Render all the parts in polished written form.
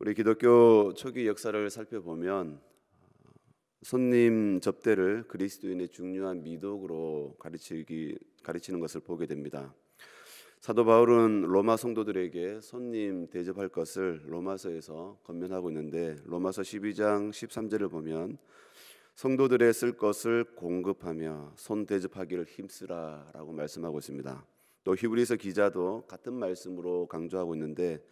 우리 기독교 초기 역사를 살펴보면 손님 접대를 그리스도인의 중요한 미덕으로 가르치는 것을 보게 됩니다. 사도 바울은 로마 성도들에게 손님 대접할 것을 로마서에서 권면하고 있는데, 로마서 12장 13절을 보면 성도들의 쓸 것을 공급하며 손 대접하기를 힘쓰라라고 말씀하고 있습니다. 또 히브리서 기자도 같은 말씀으로 강조하고 있는데,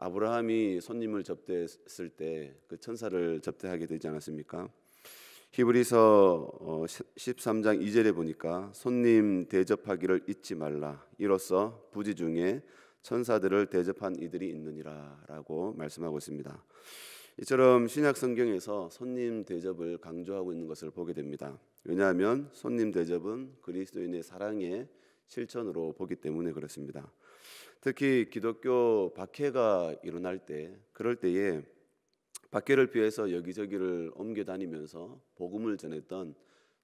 아브라함이 손님을 접대했을 때 그 천사를 접대하게 되지 않았습니까? 히브리서 13장 2절에 보니까 손님 대접하기를 잊지 말라, 이로써 부지 중에 천사들을 대접한 이들이 있느니라 라고 말씀하고 있습니다. 이처럼 신약 성경에서 손님 대접을 강조하고 있는 것을 보게 됩니다. 왜냐하면 손님 대접은 그리스도인의 사랑의 실천으로 보기 때문에 그렇습니다. 특히 기독교 박해가 일어날 때, 그럴 때에 박해를 피해서 여기저기를 옮겨 다니면서 복음을 전했던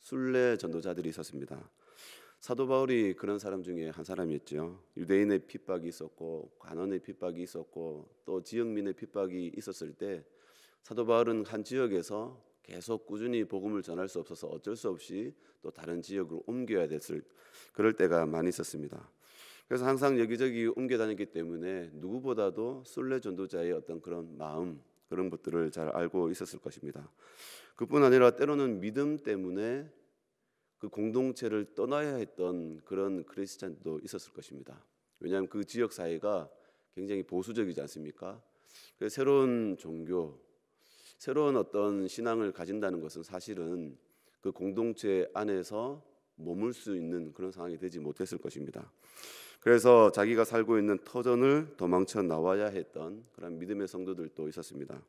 순례 전도자들이 있었습니다. 사도 바울이 그런 사람 중에 한 사람이었죠. 유대인의 핍박이 있었고, 관원의 핍박이 있었고, 또 지역민의 핍박이 있었을 때 사도 바울은 한 지역에서 계속 꾸준히 복음을 전할 수 없어서 어쩔 수 없이 또 다른 지역으로 옮겨야 됐을 그럴 때가 많이 있었습니다. 그래서 항상 여기저기 옮겨 다녔기 때문에 누구보다도 순례 전도자의 어떤 그런 마음, 그런 것들을 잘 알고 있었을 것입니다. 그뿐 아니라 때로는 믿음 때문에 그 공동체를 떠나야 했던 그런 크리스찬도 있었을 것입니다. 왜냐하면 그 지역 사회가 굉장히 보수적이지 않습니까? 그래서 새로운 종교, 새로운 어떤 신앙을 가진다는 것은 사실은 그 공동체 안에서 머물 수 있는 그런 상황이 되지 못했을 것입니다. 그래서 자기가 살고 있는 터전을 도망쳐 나와야 했던 그런 믿음의 성도들도 있었습니다.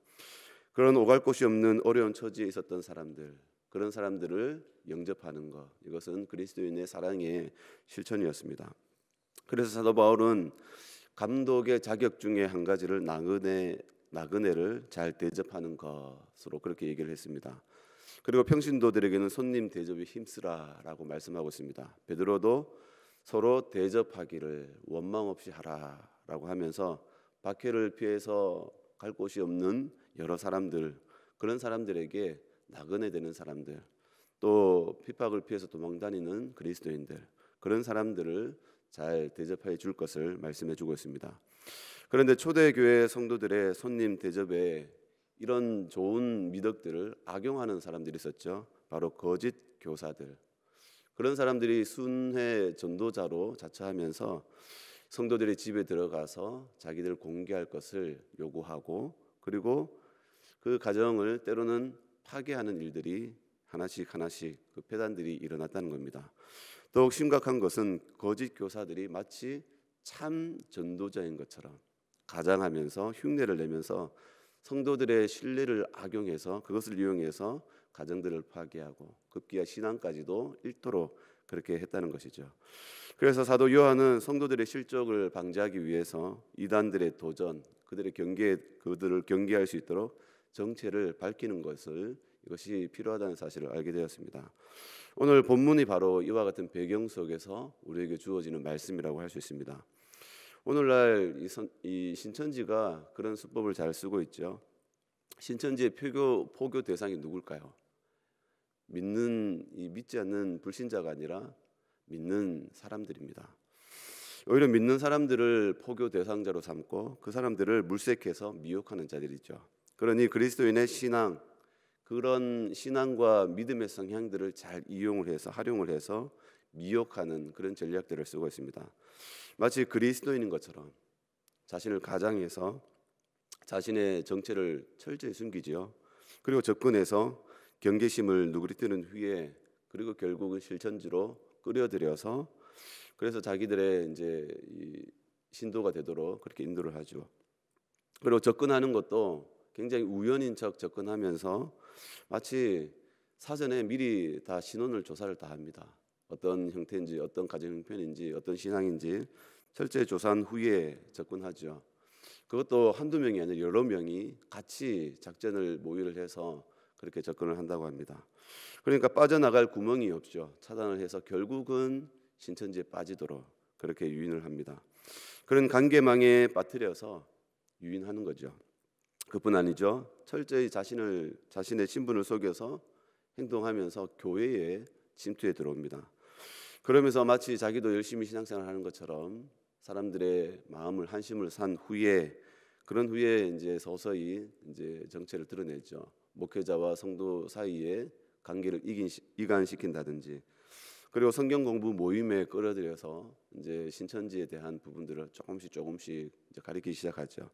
그런 오갈 곳이 없는 어려운 처지에 있었던 사람들, 그런 사람들을 영접하는 것, 이것은 그리스도인의 사랑의 실천이었습니다. 그래서 사도 바울은 감독의 자격 중에 한 가지를 나그네를 잘 대접하는 것으로 그렇게 얘기를 했습니다. 그리고 평신도들에게는 손님 대접에 힘쓰라라고 말씀하고 있습니다. 베드로도 서로 대접하기를 원망 없이 하라라고 하면서 박해를 피해서 갈 곳이 없는 여러 사람들, 그런 사람들에게 나그네 되는 사람들, 또 핍박을 피해서 도망다니는 그리스도인들, 그런 사람들을 잘 대접해 줄 것을 말씀해 주고 있습니다. 그런데 초대교회 성도들의 손님 대접에 이런 좋은 미덕들을 악용하는 사람들이 있었죠. 바로 거짓 교사들. 그런 사람들이 순회 전도자로 자처하면서 성도들의 집에 들어가서 자기들 공개할 것을 요구하고, 그리고 그 가정을 때로는 파괴하는 일들이 하나씩 그 폐단들이 일어났다는 겁니다. 더욱 심각한 것은 거짓 교사들이 마치 참 전도자인 것처럼 가장하면서 흉내를 내면서 성도들의 신뢰를 악용해서 그것을 이용해서 가정들을 파괴하고 급기야 신앙까지도 잃도록 그렇게 했다는 것이죠. 그래서 사도 요한은 성도들의 실족을 방지하기 위해서 이단들의 도전, 그들을 경계할 수 있도록 정체를 밝히는 이것이 필요하다는 사실을 알게 되었습니다. 오늘 본문이 바로 이와 같은 배경 속에서 우리에게 주어지는 말씀이라고 할 수 있습니다. 오늘날 이 신천지가 그런 수법을 잘 쓰고 있죠. 신천지의 포교 대상이 누굴까요? 믿지 않는 불신자가 아니라 믿는 사람들입니다. 오히려 믿는 사람들을 포교 대상자로 삼고 그 사람들을 물색해서 미혹하는 자들이죠. 그러니 그리스도인의 신앙, 그런 신앙과 믿음의 성향들을 잘 활용을 해서 미혹하는 그런 전략들을 쓰고 있습니다. 마치 그리스도인인 것처럼 자신을 가장해서 자신의 정체를 철저히 숨기지요. 그리고 접근해서 경계심을 누그러뜨린 후에, 그리고 결국은 실천지로 끌어들여서 그래서 자기들의 이제 신도가 되도록 그렇게 인도를 하죠. 그리고 접근하는 것도 굉장히 우연인 척 접근하면서 마치 사전에 미리 다 신원을 조사를 다 합니다. 어떤 형태인지, 어떤 가정 형편인지, 어떤 신앙인지 철저히 조사한 후에 접근하죠. 그것도 한두 명이 아니라 여러 명이 같이 작전을 모의를 해서 그렇게 접근을 한다고 합니다. 그러니까 빠져나갈 구멍이 없죠. 차단을 해서 결국은 신천지에 빠지도록 그렇게 유인을 합니다. 그런 관계망에 빠뜨려서 유인하는 거죠. 그뿐 아니죠. 철저히 자신의 신분을 속여서 행동하면서 교회에 침투해 들어옵니다. 그러면서 마치 자기도 열심히 신앙생활하는 것처럼 사람들의 마음을 한심을 산 후에 그런 후에 이제 서서히 이제 정체를 드러내죠. 목회자와 성도 사이에 관계를 이간시킨다든지, 그리고 성경 공부 모임에 끌어들여서 이제 신천지에 대한 부분들을 조금씩 이제 가리키기 시작하죠.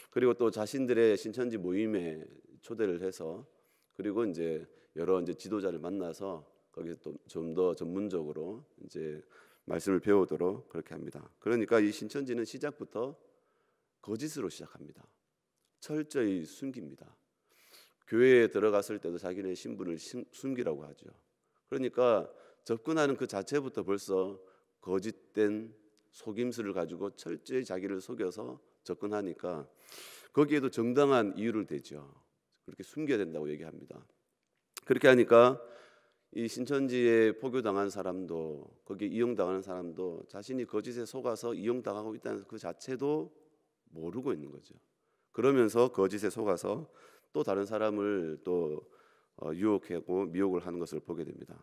그리고 또 자신들의 신천지 모임에 초대를 해서 그리고 이제 여러 이제 지도자를 만나서 거기서 또 좀 더 전문적으로 이제 말씀을 배우도록 그렇게 합니다. 그러니까 이 신천지는 시작부터 거짓으로 시작합니다. 철저히 숨깁니다. 교회에 들어갔을 때도 자기네 신분을 숨기라고 하죠. 그러니까 접근하는 그 자체부터 벌써 거짓된 속임수를 가지고 철저히 자기를 속여서 접근하니까 거기에도 정당한 이유를 대죠. 그렇게 숨겨야 된다고 얘기합니다. 그렇게 하니까 이 신천지에 포교당한 사람도 거기에 이용당하는 사람도 자신이 거짓에 속아서 이용당하고 있다는 그 자체도 모르고 있는 거죠. 그러면서 거짓에 속아서 또 다른 사람을 또 유혹하고 미혹을 하는 것을 보게 됩니다.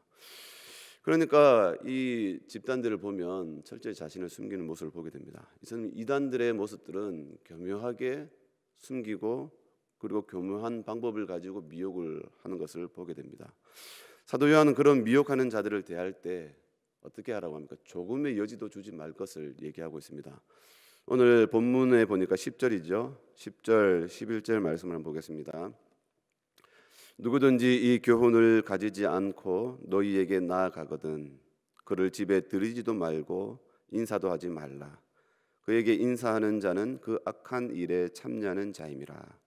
그러니까 이 집단들을 보면 철저히 자신을 숨기는 모습을 보게 됩니다. 이단들의 모습들은 교묘하게 숨기고 그리고 교묘한 방법을 가지고 미혹을 하는 것을 보게 됩니다. 사도 요한은 그런 미혹하는 자들을 대할 때 어떻게 하라고 합니까? 조금의 여지도 주지 말 것을 얘기하고 있습니다. 오늘 본문에 보니까 10절이죠. 10절, 11절 말씀을 한번 보겠습니다. 누구든지 이 교훈을 가지지 않고 너희에게 나아가거든 그를 집에 들이지도 말고 인사도 하지 말라. 그에게 인사하는 자는 그 악한 일에 참여하는 자임이라.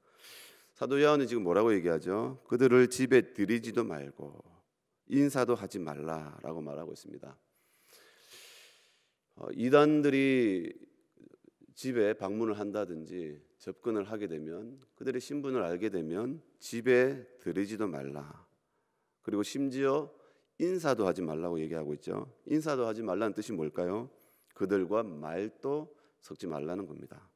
사도 요한은 지금 뭐라고 얘기하죠? 그들을 집에 들이지도 말고 인사도 하지 말라라고 말하고 있습니다. 이단들이 집에 방문을 한다든지 접근을 하게 되면 그들의 신분을 알게 되면 집에 들이지도 말라. 그리고 심지어 인사도 하지 말라고 얘기하고 있죠. 인사도 하지 말라는 뜻이 뭘까요? 그들과 말도 섞지 말라는 겁니다.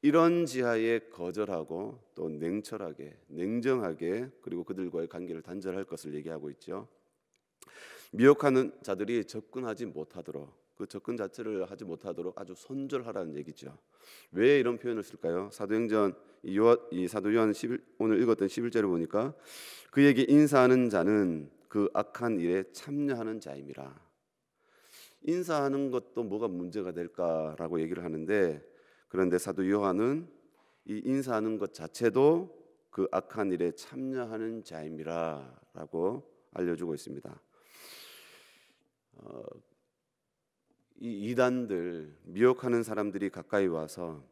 이런 지하에 거절하고 또 냉철하게 냉정하게 그리고 그들과의 관계를 단절할 것을 얘기하고 있죠. 미혹하는 자들이 접근하지 못하도록 그 접근 자체를 하지 못하도록 아주 손절하라는 얘기죠. 왜 이런 표현을 쓸까요? 사도행전 이 사도 요한 오늘 읽었던 11절을 보니까 그에게 인사하는 자는 그 악한 일에 참여하는 자임이라. 인사하는 것도 뭐가 문제가 될까라고 얘기를 하는데, 그런데 사도 요한은 이 인사하는 것 자체도 그 악한 일에 참여하는 자임이라라고 알려주고 있습니다. 이 이단들 미혹하는 사람들이 가까이 와서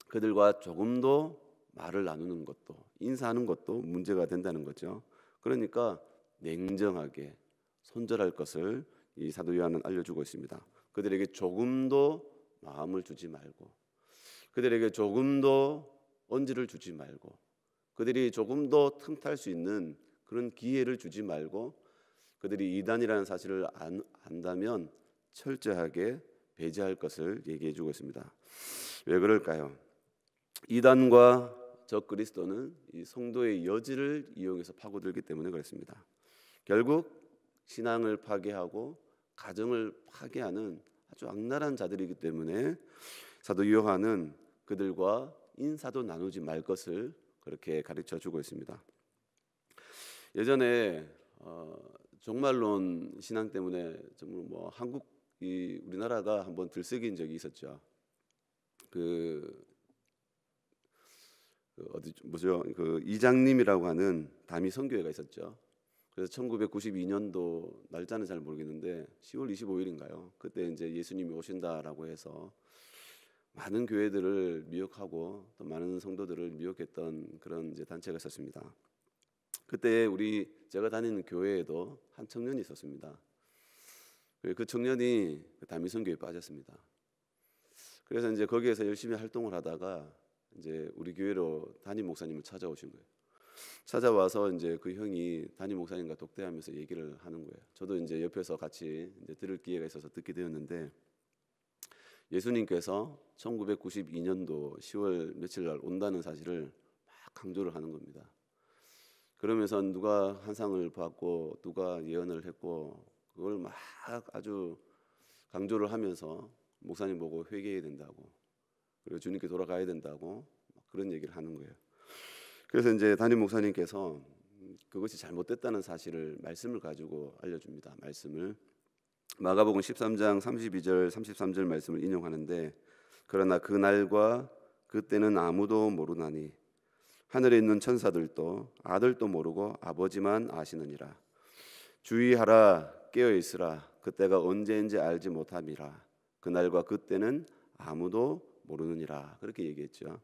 그들과 조금도 말을 나누는 것도 인사하는 것도 문제가 된다는 거죠. 그러니까 냉정하게 손절할 것을 이 사도 요한은 알려주고 있습니다. 그들에게 조금도 마음을 주지 말고 그들에게 조금도 언지를 주지 말고 그들이 조금도 틈탈 수 있는 그런 기회를 주지 말고 그들이 이단이라는 사실을 안다면 철저하게 배제할 것을 얘기해 주고 있습니다. 왜 그럴까요? 이단과 적그리스도는 이 성도의 여지를 이용해서 파고들기 때문에 그렇습니다. 결국 신앙을 파괴하고 가정을 파괴하는 아주 악랄한 자들이기 때문에 사도 요한은 그들과 인사도 나누지 말 것을 그렇게 가르쳐 주고 있습니다. 예전에 종말론 신앙 때문에 정말 뭐 우리나라가 한번 들썩인 적이 있었죠. 그 이장님이라고 하는 다미 선교회가 있었죠. 그래서 1992년도 날짜는 잘 모르겠는데 10월 25일인가요? 그때 이제 예수님이 오신다라고 해서 많은 교회들을 미혹하고 또 많은 성도들을 미혹했던 그런 이제 단체가 있었습니다. 그때 제가 다니는 교회에도 한 청년이 있었습니다. 그 청년이 다미 선교에 빠졌습니다. 그래서 이제 거기에서 열심히 활동을 하다가 이제 우리 교회로 담임 목사님을 찾아오신 거예요. 찾아와서 이제 그 형이 담임 목사님과 독대하면서 얘기를 하는 거예요. 저도 이제 옆에서 같이 이제 들을 기회가 있어서 듣게 되었는데, 예수님께서 1992년도 10월 며칠 날 온다는 사실을 강조를 하는 겁니다. 그러면서 누가 환상을 받고 누가 예언을 했고 그걸 막 아주 강조를 하면서 목사님 보고 회개해야 된다고, 그리고 주님께 돌아가야 된다고 그런 얘기를 하는 거예요. 그래서 이제 담임 목사님께서 그것이 잘못됐다는 사실을 말씀을 가지고 알려줍니다. 말씀을 마가복음 13장 32절 33절 말씀을 인용하는데, 그러나 그 날과 그때는 아무도 모르나니 하늘에 있는 천사들도 아들도 모르고 아버지만 아시느니라. 주의하라, 깨어 있으라. 그때가 언제인지 알지 못함이라. 그날과 그때는 아무도 모르느니라. 그렇게 얘기했죠.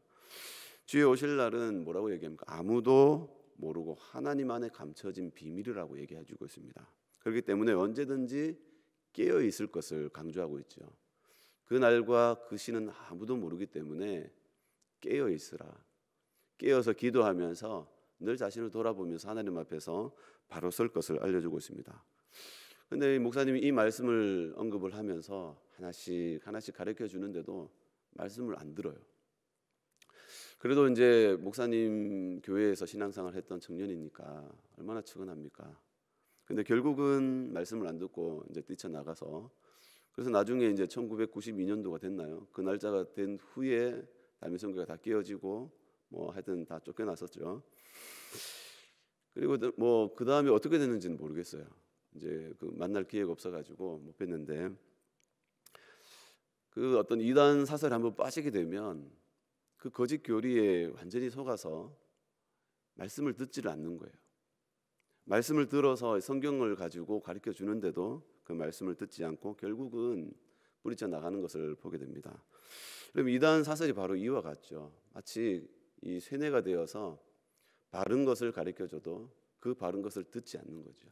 주의 오실 날은 뭐라고 얘기합니까? 아무도 모르고 하나님 안에 감춰진 비밀이라고 얘기해주고 있습니다. 그렇기 때문에 언제든지 깨어 있을 것을 강조하고 있죠. 그 날과 그 시는 아무도 모르기 때문에 깨어 있으라. 깨어서 기도하면서 늘 자신을 돌아보면서 하나님 앞에서 바로 설 것을 알려주고 있습니다. 그런데 목사님이 이 말씀을 언급을 하면서 하나씩 가르쳐 주는데도 말씀을 안 들어요. 그래도 이제 목사님 교회에서 신앙생활 했던 청년이니까 얼마나 측은합니까? 근데 결국은 말씀을 안 듣고 이제 뛰쳐나가서, 그래서 나중에 이제 1992년도가 됐나요? 그 날짜가 된 후에 담임선교가 다 깨어지고 뭐 하여튼 다 쫓겨났었죠. 그리고 뭐 그 다음에 어떻게 됐는지는 모르겠어요. 이제 그 만날 기회가 없어가지고 못 뵀는데, 그 어떤 이단 사설에 한번 빠지게 되면 그 거짓 교리에 완전히 속아서 말씀을 듣지를 않는 거예요. 말씀을 들어서 성경을 가지고 가르쳐 주는데도 그 말씀을 듣지 않고 결국은 뿌리쳐 나가는 것을 보게 됩니다. 그럼 이단 사설이 바로 이와 같죠. 마치 이 세뇌가 되어서 바른 것을 가르쳐줘도 그 바른 것을 듣지 않는 거죠.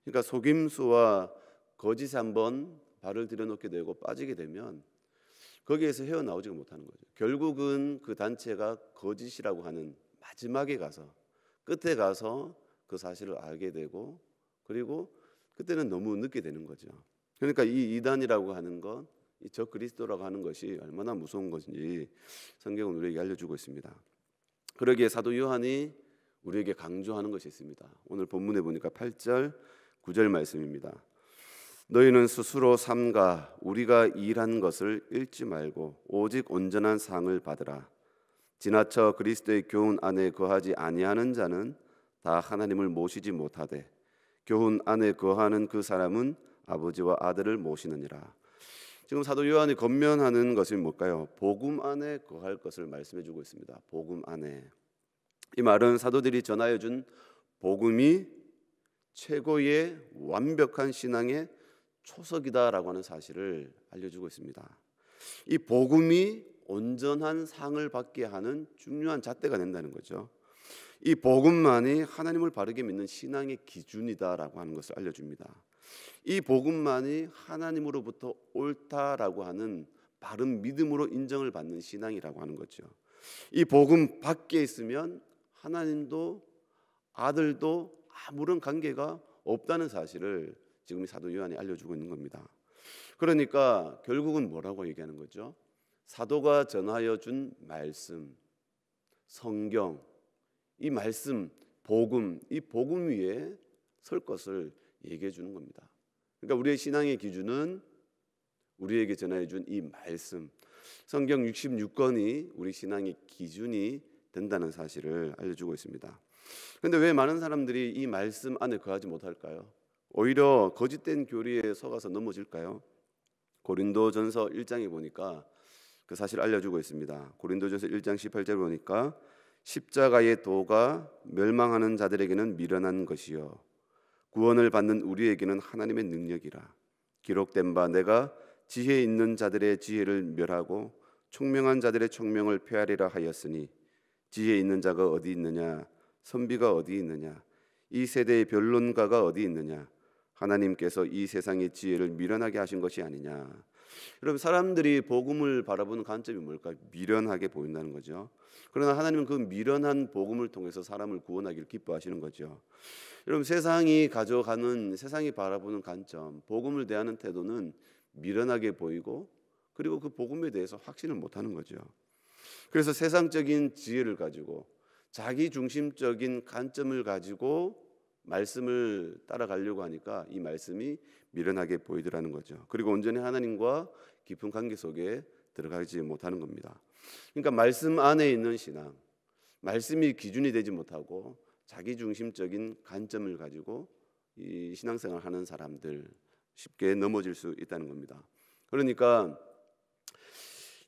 그러니까 속임수와 거짓에 한번 발을 들여놓게 되고 빠지게 되면 거기에서 헤어나오지 못하는 거죠. 결국은 그 단체가 거짓이라고 하는 마지막에 가서, 끝에 가서 그 사실을 알게 되고, 그리고 그때는 너무 늦게 되는 거죠. 그러니까 이 이단이라고 하는 것, 이 적그리스도라고 하는 것이 얼마나 무서운 것인지 성경은 우리에게 알려주고 있습니다. 그러기에 사도 요한이 우리에게 강조하는 것이 있습니다. 오늘 본문에 보니까 8절 9절 말씀입니다. 너희는 스스로 삼가 우리가 일한 것을 잃지 말고 오직 온전한 상을 받으라. 지나쳐 그리스도의 교훈 안에 거하지 아니하는 자는 다 하나님을 모시지 못하되 교훈 안에 거하는 그 사람은 아버지와 아들을 모시느니라. 지금 사도 요한이 권면하는 것이 뭘까요? 복음 안에 거할 것을 말씀해 주고 있습니다. 복음 안에. 이 말은 사도들이 전하여 준 복음이 최고의 완벽한 신앙의 초석이다라고 하는 사실을 알려주고 있습니다. 이 복음이 온전한 상을 받게 하는 중요한 잣대가 된다는 거죠. 이 복음만이 하나님을 바르게 믿는 신앙의 기준이다라고 하는 것을 알려줍니다. 이 복음만이 하나님으로부터 옳다라고 하는 바른 믿음으로 인정을 받는 신앙이라고 하는 거죠. 이 복음 밖에 있으면 하나님도 아들도 아무런 관계가 없다는 사실을 지금 사도 요한이 알려주고 있는 겁니다. 그러니까 결국은 뭐라고 얘기하는 거죠? 사도가 전하여 준 말씀, 성경, 이 말씀, 복음, 이 복음 위에 설 것을 얘기해 주는 겁니다. 그러니까 우리의 신앙의 기준은 우리에게 전하여 준 이 말씀, 성경 66권이 우리 신앙의 기준이 된다는 사실을 알려주고 있습니다. 그런데 왜 많은 사람들이 이 말씀 안에 거하지 못할까요? 오히려 거짓된 교리에 속아서 넘어질까요? 고린도전서 1장에 보니까 그 사실 알려주고 있습니다. 고린도전서 1장 18절 보니까 십자가의 도가 멸망하는 자들에게는 미련한 것이요 구원을 받는 우리에게는 하나님의 능력이라. 기록된 바 내가 지혜 있는 자들의 지혜를 멸하고 총명한 자들의 총명을 폐하리라 하였으니 지혜 있는 자가 어디 있느냐 선비가 어디 있느냐 이 세대의 변론가가 어디 있느냐 하나님께서 이 세상의 지혜를 미련하게 하신 것이 아니냐. 여러분, 사람들이 복음을 바라보는 관점이 뭘까? 미련하게 보인다는 거죠. 그러나 하나님은 그 미련한 복음을 통해서 사람을 구원하기를 기뻐하시는 거죠. 여러분, 세상이 가져가는, 세상이 바라보는 관점, 복음을 대하는 태도는 미련하게 보이고, 그리고 그 복음에 대해서 확신을 못하는 거죠. 그래서 세상적인 지혜를 가지고 자기 중심적인 관점을 가지고 말씀을 따라가려고 하니까 이 말씀이 미련하게 보이더라는 거죠. 그리고 온전히 하나님과 깊은 관계 속에 들어가지 못하는 겁니다. 그러니까 말씀 안에 있는 신앙, 말씀이 기준이 되지 못하고 자기 중심적인 관점을 가지고 이 신앙생활을 하는 사람들 쉽게 넘어질 수 있다는 겁니다. 그러니까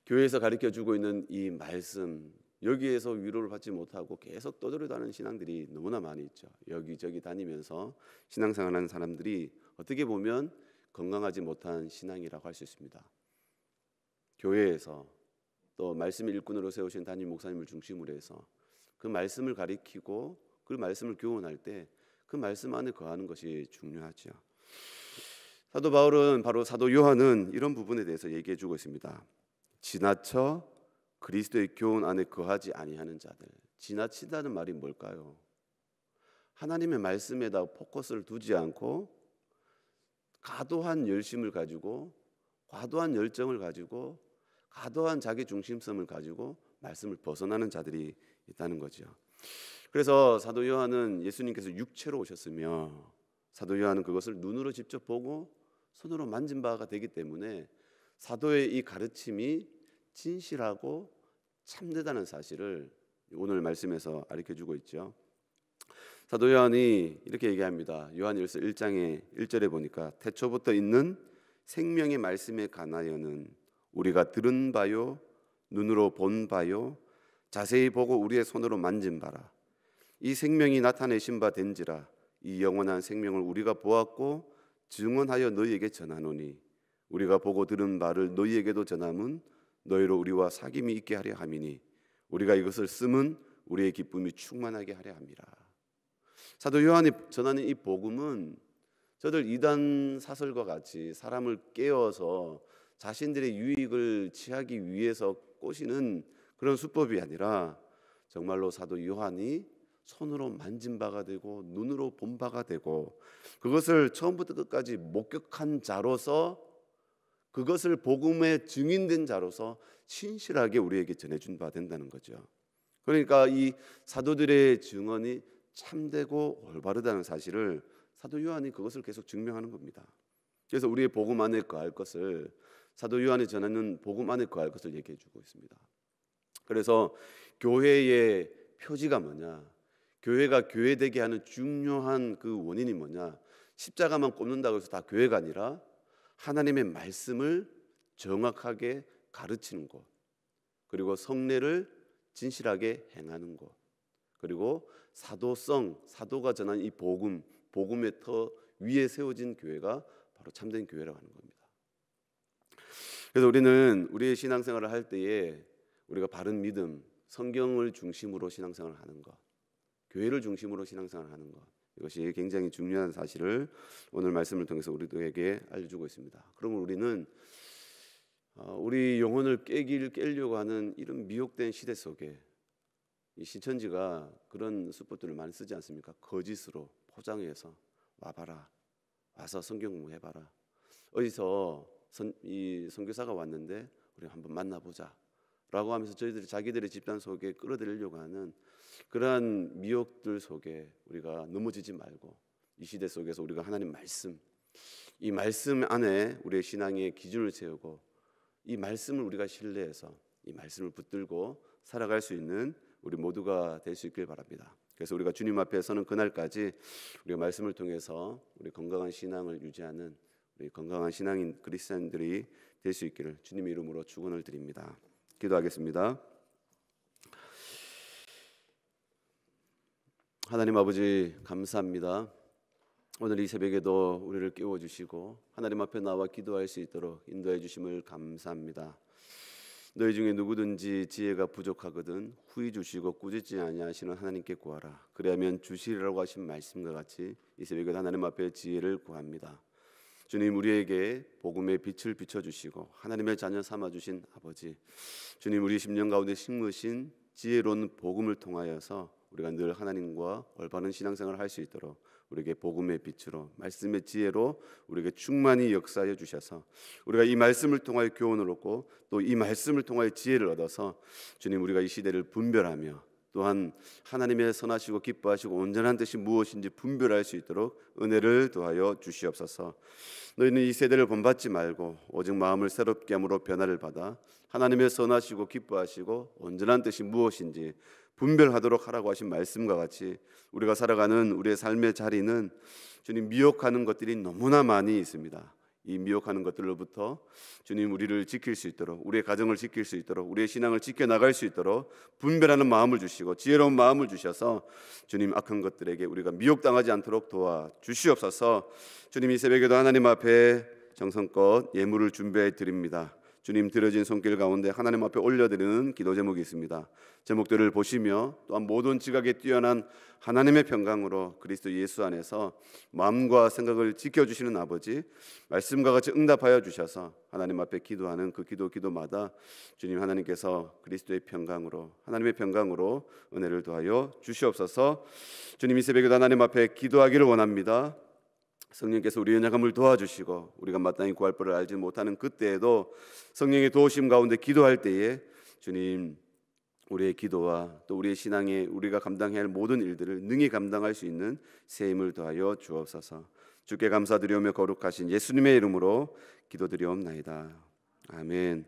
교회에서 가르쳐주고 있는 이 말씀, 여기에서 위로를 받지 못하고 계속 떠들어다니는 신앙들이 너무나 많이 있죠. 여기저기 다니면서 신앙생활하는 사람들이 어떻게 보면 건강하지 못한 신앙이라고 할 수 있습니다. 교회에서 또 말씀의 일꾼으로 세우신 담임 목사님을 중심으로 해서 그 말씀을 가리키고 그 말씀을 교훈할 때 그 말씀 안에 거하는 것이 중요하죠. 사도 바울은, 바로 사도 요한은 이런 부분에 대해서 얘기해 주고 있습니다. 지나쳐 그리스도의 교훈 안에 거하지 아니하는 자들. 지나치다는 말이 뭘까요? 하나님의 말씀에다 포커스를 두지 않고 과도한 열심을 가지고, 과도한 열정을 가지고, 과도한 자기 중심성을 가지고 말씀을 벗어나는 자들이 있다는 거죠. 그래서 사도 요한은 예수님께서 육체로 오셨으며 사도 요한은 그것을 눈으로 직접 보고 손으로 만진 바가 되기 때문에 사도의 이 가르침이 진실하고 참되다는 사실을 오늘 말씀에서 가르쳐주고 있죠. 사도 요한이 이렇게 얘기합니다. 요한일서 1장의 1절에 보니까 태초부터 있는 생명의 말씀에 관하여는 우리가 들은 바요 눈으로 본 바요 자세히 보고 우리의 손으로 만진 바라. 이 생명이 나타내신 바 된지라. 이 영원한 생명을 우리가 보았고 증언하여 너희에게 전하노니 우리가 보고 들은 바를 너희에게도 전함은 너희로 우리와 사귐이 있게 하려 함이니 우리가 이것을 쓰면 우리의 기쁨이 충만하게 하려 함이라. 사도 요한이 전하는 이 복음은 저들 이단 사설과 같이 사람을 깨워서 자신들의 유익을 취하기 위해서 꼬시는 그런 수법이 아니라 정말로 사도 요한이 손으로 만진 바가 되고 눈으로 본 바가 되고 그것을 처음부터 끝까지 목격한 자로서, 그것을 복음의 증인된 자로서 신실하게 우리에게 전해준 바 된다는 거죠. 그러니까 이 사도들의 증언이 참되고 올바르다는 사실을 사도 요한이 그것을 계속 증명하는 겁니다. 그래서 우리의 복음 안에 거할 것을, 사도 요한이 전하는 복음 안에 거할 것을 얘기해 주고 있습니다. 그래서 교회의 표지가 뭐냐, 교회가 교회되게 하는 중요한 그 원인이 뭐냐, 십자가만 꼽는다고 해서 다 교회가 아니라 하나님의 말씀을 정확하게 가르치는 것, 그리고 성례를 진실하게 행하는 것, 그리고 사도성, 사도가 전한 이 복음, 복음의 터 위에 세워진 교회가 바로 참된 교회라고 하는 겁니다. 그래서 우리는 우리의 신앙생활을 할 때에 우리가 바른 믿음, 성경을 중심으로 신앙생활을 하는 것, 교회를 중심으로 신앙생활을 하는 것, 이것이 굉장히 중요한 사실을 오늘 말씀을 통해서 우리들에게 알려주고 있습니다. 그러면 우리는 우리 영혼을 깨려고 하는 이런 미혹된 시대 속에 이 신천지가 그런 수법들을 많이 쓰지 않습니까? 거짓으로 포장해서 와봐라, 와서 성경 공부해봐라, 어디서 이 선교사가 왔는데 우리 한번 만나보자 라고 하면서 저희들이 자기들의 집단 속에 끌어들이려고 하는 그러한 미혹들 속에 우리가 넘어지지 말고 이 시대 속에서 우리가 하나님 말씀, 이 말씀 안에 우리의 신앙의 기준을 세우고 이 말씀을 우리가 신뢰해서 이 말씀을 붙들고 살아갈 수 있는 우리 모두가 될 수 있길 바랍니다. 그래서 우리가 주님 앞에 서는 그날까지 우리가 말씀을 통해서 우리 건강한 신앙을 유지하는 우리 건강한 신앙인 그리스도인들이 될 수 있기를 주님의 이름으로 축원을 드립니다. 기도하겠습니다. 하나님 아버지 감사합니다. 오늘 이 새벽에도 우리를 깨워주시고 하나님 앞에 나와 기도할 수 있도록 인도해 주심을 감사합니다. 너희 중에 누구든지 지혜가 부족하거든 후히 주시고 꾸짖지 아니하시는 하나님께 구하라. 그리하면 주시리라고 하신 말씀과 같이 이 새벽에 하나님 앞에 지혜를 구합니다. 주님, 우리에게 복음의 빛을 비춰주시고 하나님의 자녀 삼아주신 아버지, 주님, 우리 심령 가운데 심으신 지혜로운 복음을 통하여서 우리가 늘 하나님과 올바른 신앙생활을 할 수 있도록 우리에게 복음의 빛으로 말씀의 지혜로 우리에게 충만히 역사하여 주셔서 우리가 이 말씀을 통하여 교훈을 얻고 또 이 말씀을 통하여 지혜를 얻어서 주님, 우리가 이 시대를 분별하며 또한 하나님의 선하시고 기뻐하시고 온전한 뜻이 무엇인지 분별할 수 있도록 은혜를 더하여 주시옵소서. 너희는 이 세대를 본받지 말고 오직 마음을 새롭게 함으로 변화를 받아 하나님의 선하시고 기뻐하시고 온전한 뜻이 무엇인지 분별하도록 하라고 하신 말씀과 같이 우리가 살아가는 우리의 삶의 자리는 주님 미혹하는 것들이 너무나 많이 있습니다. 이 미혹하는 것들로부터 주님 우리를 지킬 수 있도록, 우리의 가정을 지킬 수 있도록, 우리의 신앙을 지켜나갈 수 있도록 분별하는 마음을 주시고 지혜로운 마음을 주셔서 주님 악한 것들에게 우리가 미혹당하지 않도록 도와주시옵소서. 주님 이 새벽에도 하나님 앞에 정성껏 예물을 준비해 드립니다. 주님 드려진 손길 가운데 하나님 앞에 올려드리는 기도 제목이 있습니다. 제목들을 보시며 또한 모든 지각에 뛰어난 하나님의 평강으로 그리스도 예수 안에서 마음과 생각을 지켜주시는 아버지, 말씀과 같이 응답하여 주셔서 하나님 앞에 기도하는 그 기도마다 주님 하나님께서 그리스도의 평강으로, 하나님의 평강으로 은혜를 더하여 주시옵소서. 주님 이 새벽에도 하나님 앞에 기도하기를 원합니다. 성령께서 우리의 연약함을 도와주시고 우리가 마땅히 구할 바를 알지 못하는 그때에도 성령의 도우심 가운데 기도할 때에 주님 우리의 기도와 또 우리의 신앙에 우리가 감당해야 할 모든 일들을 능히 감당할 수 있는 새 힘을 더하여 주옵소서. 주께 감사드리오며 거룩하신 예수님의 이름으로 기도드리옵나이다. 아멘.